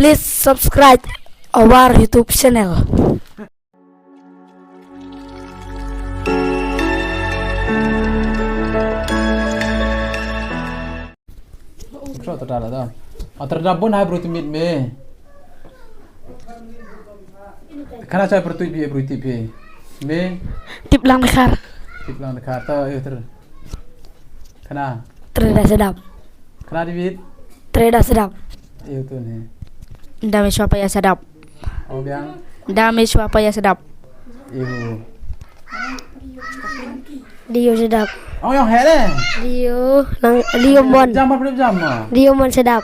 Please subscribe our YouTube channel. Kau terdapat dah. Terdapat pun hai beruti mit me. Karena saya beruti be. Me Tip lang dekar. tip lang dekat tau ter. Karena Tereda sedap. di bit. Tereda sedap. Tu ni. Dami siapa ya sedap. Oh biang. Dami siapa ya sedap. Ibu. Dio sedap. Oh yang hele. Dio mon. Jam berapa jam? Dio mon sedap.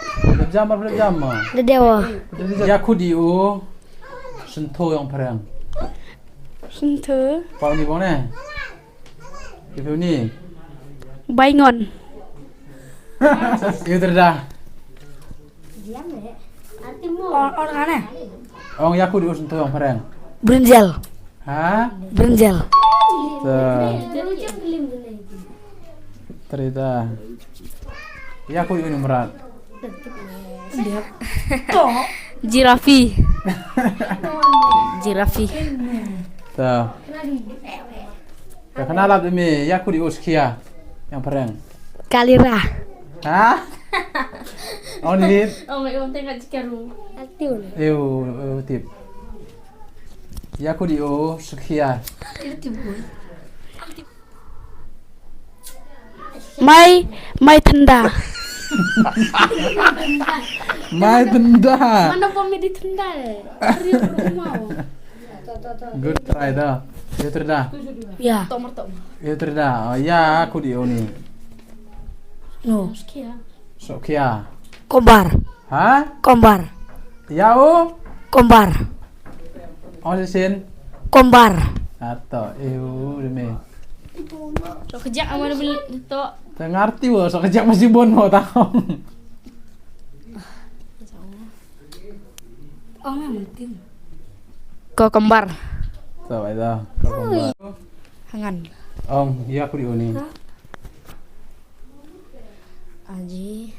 Jam berapa jam? Dewa. Ya aku dio. Sentuh yang perang. Sentuh. Kau ni mana? Ibu ni. Baingon. Itu terdah. Orang aneh. Oh ya aku dio sentuh yang perang. Brinjal. Hah? Brinjal. Terita. Ya aku ini merat. Jirafi. Jirafi. Tuh. Kenal lah demi. Ya aku di Uskia yang perang. Kalira. Hah? Oh ni. Oh my god, tengok cikaru. Tip. Ya aku di Uskia. Mai tenda. Mai benda. Mana pom di tenda? Hari mau. Good try dah. Ya terdah. Ya. Tomar. Ya terdah. Oh ya aku di ni. No. Sekian. Sokia. Kombar. Hah? Kombar. Ya Kombar. Oh sin. Kombar. Atau demi. So kejak amal beli itu. Tak ngerti wah, so kejak masih bon mau tahu. Oh, mungkin. Kau kembar. Tahu itu. Kau kembar. Hangan. Ya aku di uni. Aji.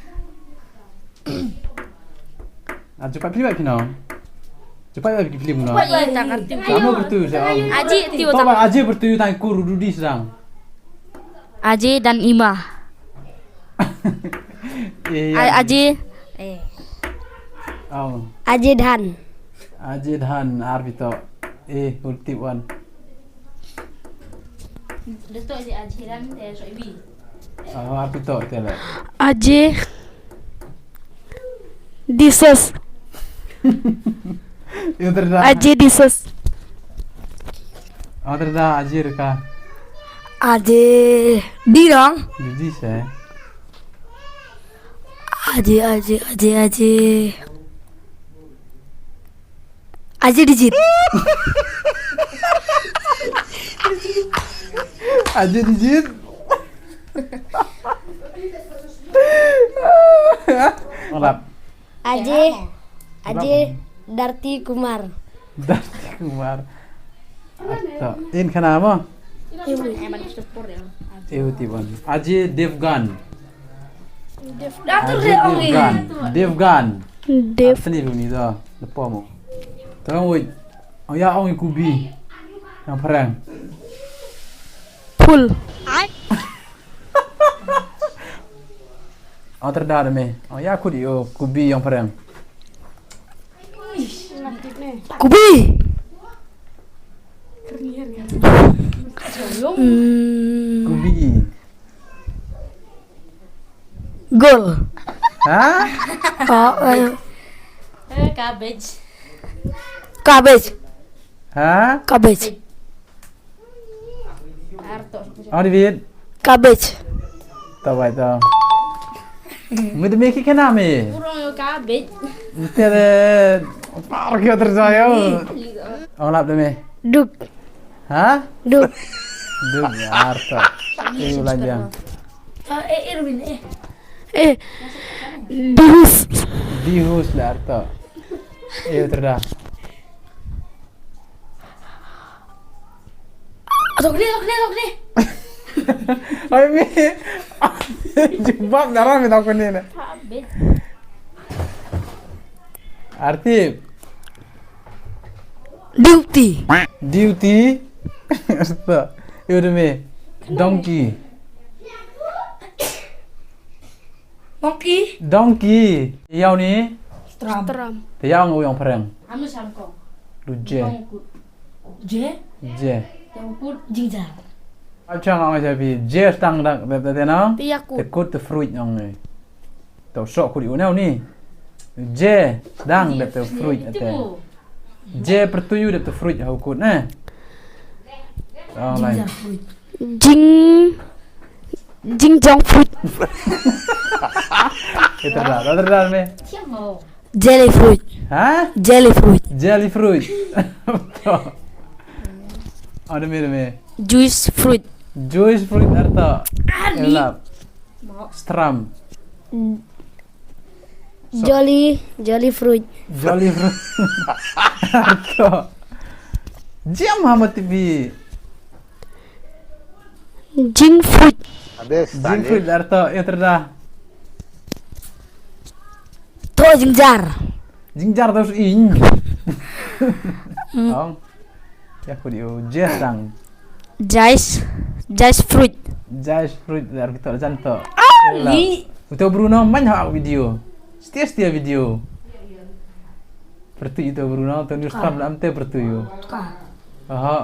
Cepat pilih lagi no. Cepat lagi pilih no. Iya, tak ngerti. Kamu bertuju saya. Aji tiu Tahu aja bertuju tang kuru dudi sedang. Aji dan Ima. Aji. Aji dan. Aji dan Arbito. Ulti one. Dato aji dan so ibi. Arbito tele. Aji. Disos. Itu terdah. Aji disos. Oh terdah aji reka. Aji dirang. Dudi saya. Aji. Aji digit. Aji digit. Olap. Aji Darti Kumar. Darti Kumar. Atau in kenapa? Eman support ya. Tiban. Aji Devgan. Datur Devgan. Dev. Seni ni dah. Lepas mu. Tahu woi. Ya orang kubi. Yang perang. Full. Terdah me. Ya aku di kubi yang perang. Kubi. Kubi. Gol. Hah? Cabbage. Cabbage. Hah? Cabbage. Arto. David. Cabbage. Tahu itu. Mudah mikir kenapa me? Kurang yo cabbage. Mesti ada. Parkir terjaya. Lap demi. Duk. Hah? Duk. Duk Arto. Lanjang. Irwin Dihus. Dihus lah Arto. Terdah. Tok ni. Ay mi. Jubak darah mi tahu ni. Cabbage. Arti Duty. duty. Arta. Yaudah me. Donkey. Monkey. Donkey. Yau ni. Stram. Tram. Yau ngau yang perang. Anu sangkong. Lu je. Tongkut. Je. Je. Tongkut. Jinjar. Macam orang jadi je stang dak tenang. Tiaku. Tekut the fruit yang ni. Tau sok ku di unau ni. Je dang dak the fruit ate. Je pertuyu dak the fruit hau kut nah. Oh lain. Jing. Jingjong fruit. Kita dah me. Siapa? Jelly fruit. Hah? Jelly fruit. Jelly fruit. Ada me. Juice fruit. Juice fruit arta. Elap. Stram. Jolly fruit. Jolly fruit. Arta. Jam hama TV. Jing fruit. Jing fruit arta yang terdah. To jingjar. Jingjar terus in. Ong. Ya ku diu jesang. Jice fruit. Jice fruit dar kita janto. Li. Untuk Bruno banyak video. Setia video. Pertu itu Bruno tu news tam lam te pertu yo. Oh.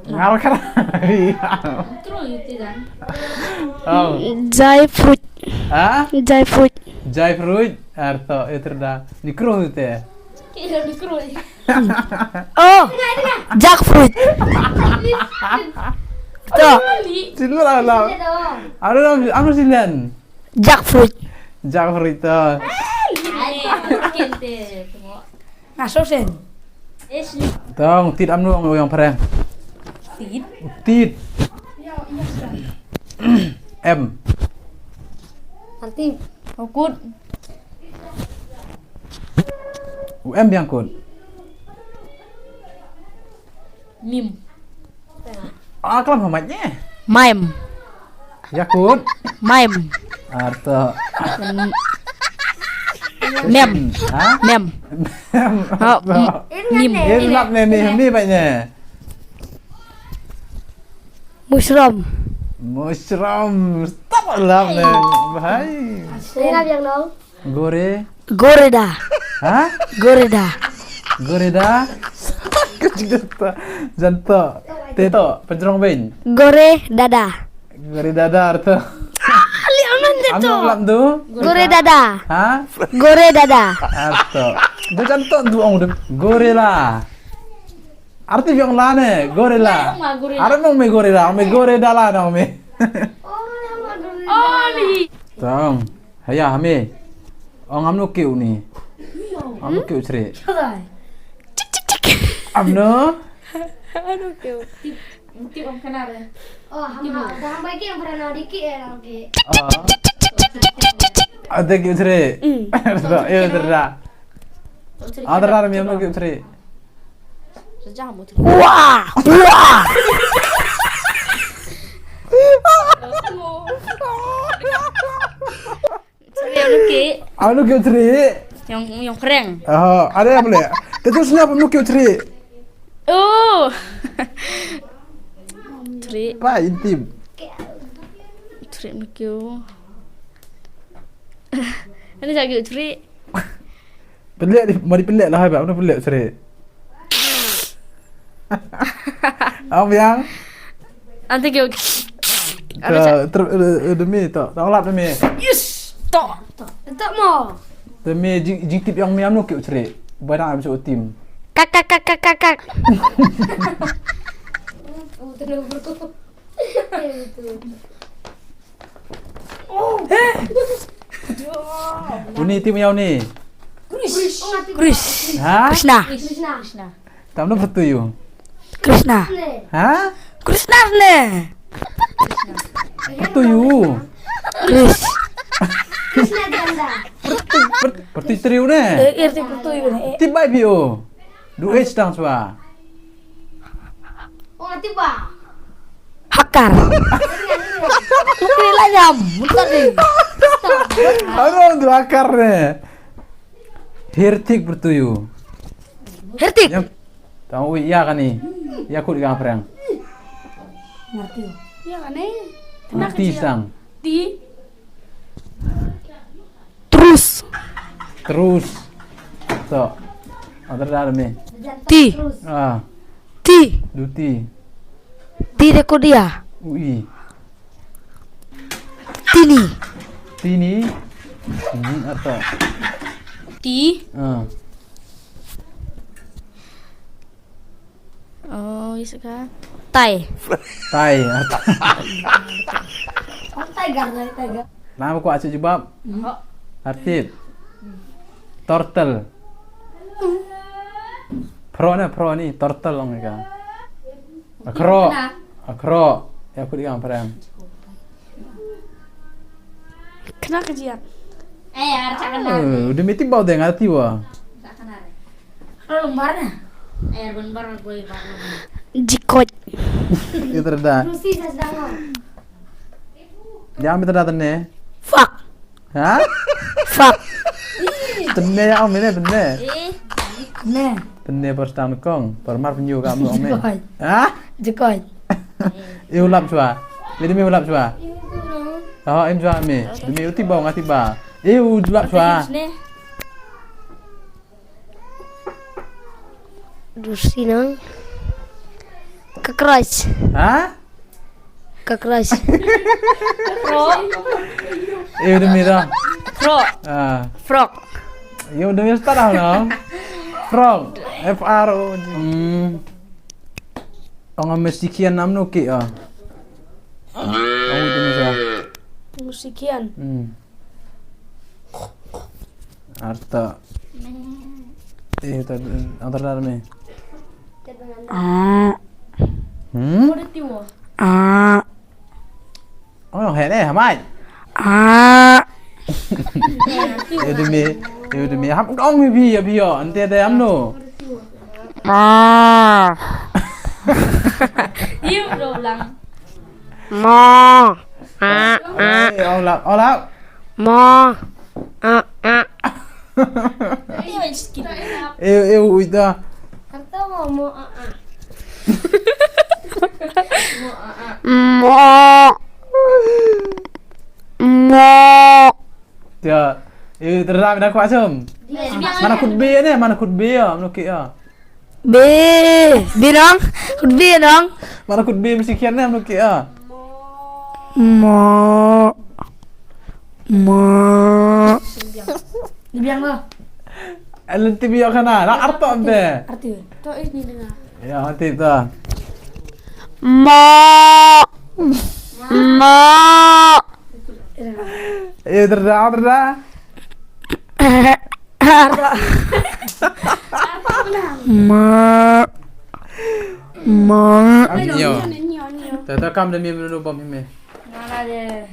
Ngar kan. Terus itu kan. Oh. Jai fruit. Ah? Jai fruit. Jai fruit arto itu terdah. Nikro te. Kira dikerui. Oh. Jackfruit. To. Li. Silu lah. Anu silan. Jackfruit. Jackfruit tu. Kente. Tengok. Ngasosen. Esli. Tong tit amnu yang perang. Tit. Tit. M. Nanti. Tongkut. UM yang kun. Mim. Ah kelam hamatnya. Mime. Yakut. Mime. Arto. Mem. Hah? Mem. Oh, Mim. Ilap ni banyak. Mushroom. Mushroom. Stop lap ni. Bahai. Ingat yang dong. Gore. Goreda. Hah? Goreda. Goreda. Kecil janto. Teto. Pencerong ben. Gore dada. Gore dada arto. Anu lap tu. Gore dada. Hah? Gore dada. Arto. Dia janto tu orang gorila. Arti yang lane, gorila. Arti mau me gorila, me gorila lah dong me. Oh, li. Tong, haya hame. Ong amno keu ni. Amno keu cere. Amno? Nanti om kenal ya. Oh, hamba baik yang pernah dikit ya lagi. Ada keu cere. Iya terda. Ada mi amno keu cere. Sejam muter. Wah. Wah. Amno keu cere. Yang keren. Ada yang boleh. Terusnya amno keu cere. Oh. Tri. Pak intim. Tri mekyo. Ini lagi tri. Pelik mari pelik lah abang, amno pelik cere. Am yang Nanti kyo. demi tak lap demi. Yes. Tok. Tak mau. Demi jing tip yang mi amno keu cere. Barang am so tim. Kak. Uni tim yang ni. Chris. Ha? Krishna. Tak amno pertuyu. Krishna. Ha? Krishna ne. Pertuyu. Chris. Krishna ganda. Pertuyu teriu ne. Irti pertuyu ne. Tibai bio. Du H tang swa. Oh, tiba. Hakar. Kira nyam. Mutar ni. Ano du akar ne. Hirtik bertuyu. Hertik. Yang tahu iya kan nih? Ya aku digang perang. Ngerti. Ya kan eh. Ngerti sang. Ti. Terus. Terus. So. Ada dalam nih. Ti. Ah, Ti. duti. Ti deko dia. Ui. Tini. Tini. Ini atau. Ti. Ah. Oh, iya kan. Tai. Tai. Oh, tiger. Nama aku asyik jebab. Artip. Turtle. Pro ni turtle orang mereka. Akro. Ya aku digang perang. Kena kejian. Harus akan Udah mati bau deh ngerti wah. Kalau lembarnya. Lembar gue Jikot. Itu terda. Rusi saya sedang. Jangan minta datang nih. Fuck. Hah? Fuck. Tenne ya om ini tenne. Nah. Tenne perstang kong. Permar penyu kamu om ini. Jekoi. Hah? Jekoi. Iulap cua. Demi ulap cua. Oh em cua mi. Demi uti bau ngati ba. Ulap cua. Rusi nang. Kekeras. Hah? Kekeras. Pro. Demi dah. Pro. Ah. Frog. Demi start dah no. Frog. FRO. Orang mesikian nam no ki ah. Kamu demi cua. Musikian. Arta. Itu antar dalam ni. Udah tiwa. Oh, hene hamai. Demi ham dong mi bi yo. Ante ada am no. Iya udah ulang. Olap. Iya skip. Udah. Atau ngomong Ya, terang dah kuat sem. Mana kut B ni? Mana kut B ya? Menukik ya. B. B dong. B dong. Mana kut B mesti kian ni menukik ya. Mo. dibilang lo. Nanti biar kana. Nak arto ande. Arti. Tuh ini dengar. Ya, nanti tu. Mo. Terang. Yo. Tata kam demi menu bom ini. Nggak ada.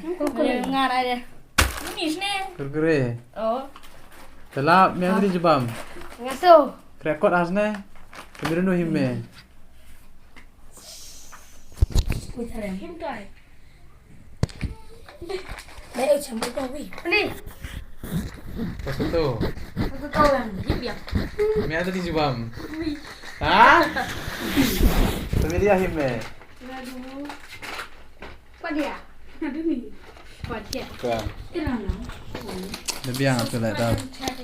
Nggak ada. Ini sini. Kurkure. Oh. Telah yang tadi jebam. Ngaso. Rekod asne. Kemudian himme. Đấy ở chấm cái gì? Đi. Pas itu. Aku tahu yang dia. Yang tadi jebam. Hah? Tadi dia himme. Apa dia? Kan. Lebih yang tu lah tahu. Chat